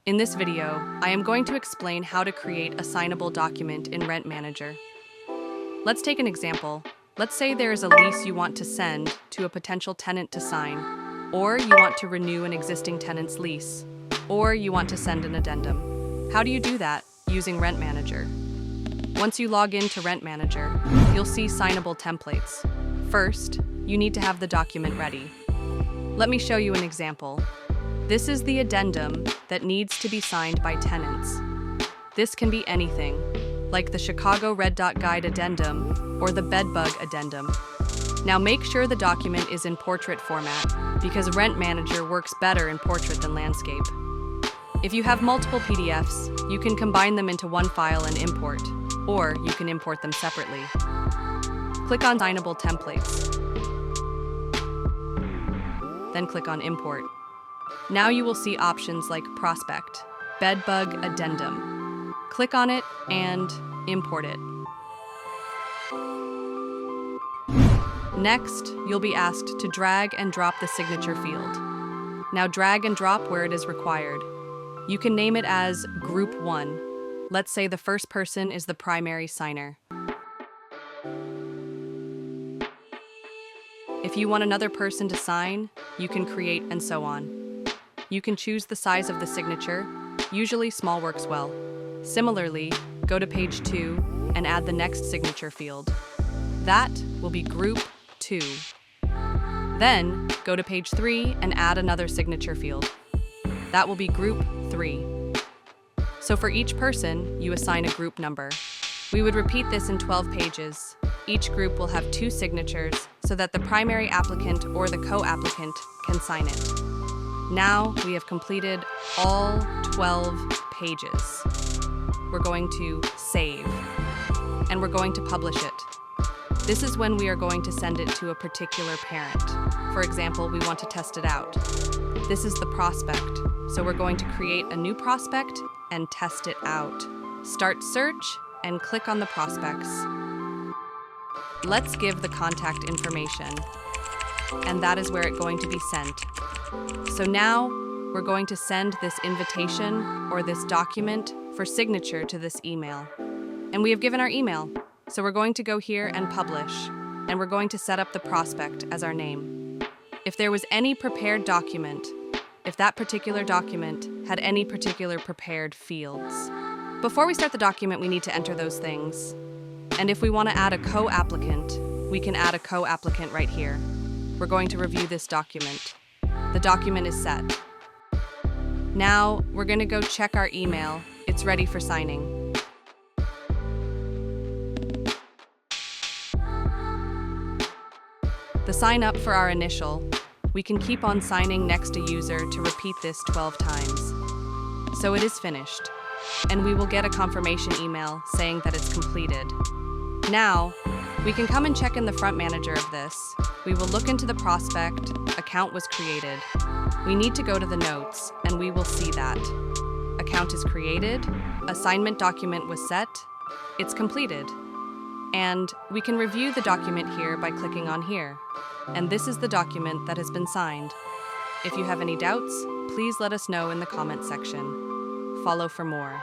In this video, I am going to explain how to create a signable document in RentManager. Let's take an example. Let's say there is a lease you want to send to a potential tenant to sign, or you want to renew an existing tenant's lease, or you want to send an addendum. How do you do that? Using RentManager. Once you log in to RentManager, you'll see signable templates. First, you need to have the document ready. Let me show you an example. This is the addendum that needs to be signed by tenants. This can be anything, like the Chicago Red Dot Guide addendum or the Bedbug addendum. Now make sure the document is in portrait format, because RentManager works better in portrait than landscape. If you have multiple PDFs, you can combine them into one file and import, or you can import them separately. Click on Signable Templates, then click on Import. Now you will see options like Prospect, Bedbug Addendum. Click on it and import it. Next, you'll be asked to drag and drop the signature field. Now drag and drop where it is required. You can name it as Group 1. Let's say the first person is the primary signer. If you want another person to sign, you can create and so on. You can choose the size of the signature. Usually small works well. Similarly, go to page 2 and add the next signature field. That will be Group 2. Then, go to page 3 and add another signature field. That will be Group 3. So for each person, you assign a group number. We would repeat this in 12 pages. Each group will have 2 signatures so that the primary applicant or the co-applicant can sign it. Now we have completed all 12 pages. We're going to save, and we're going to publish it. This is when we are going to send it to a particular parent. For example, we want to test it out. This is the prospect, so we're going to create a new prospect and test it out. Start search and click on the prospects. Let's give the contact information, and that is where it's going to be sent. So now we're going to send this invitation or this document for signature to this email. And we have given our email, so we're going to go here and publish, and we're going to set up the prospect as our name. If there was any prepared document, if that particular document had any particular prepared fields. Before we start the document, we need to enter those things. And if we want to add a co-applicant, we can add a co-applicant right here. We're going to review this document. The document is set. Now, we're going to go check our email. It's ready for signing. The sign up for our initial. We can keep on signing next to user to repeat this 12 times. So it is finished, and we will get a confirmation email saying that it's completed. Now, we can come and check in the front manager of this. We will look into the prospect, account was created. We need to go to the notes, and we will see that. Account is created, assignment document was set, it's completed. And we can review the document here by clicking on here. And this is the document that has been signed. If you have any doubts, please let us know in the comment section. Follow for more.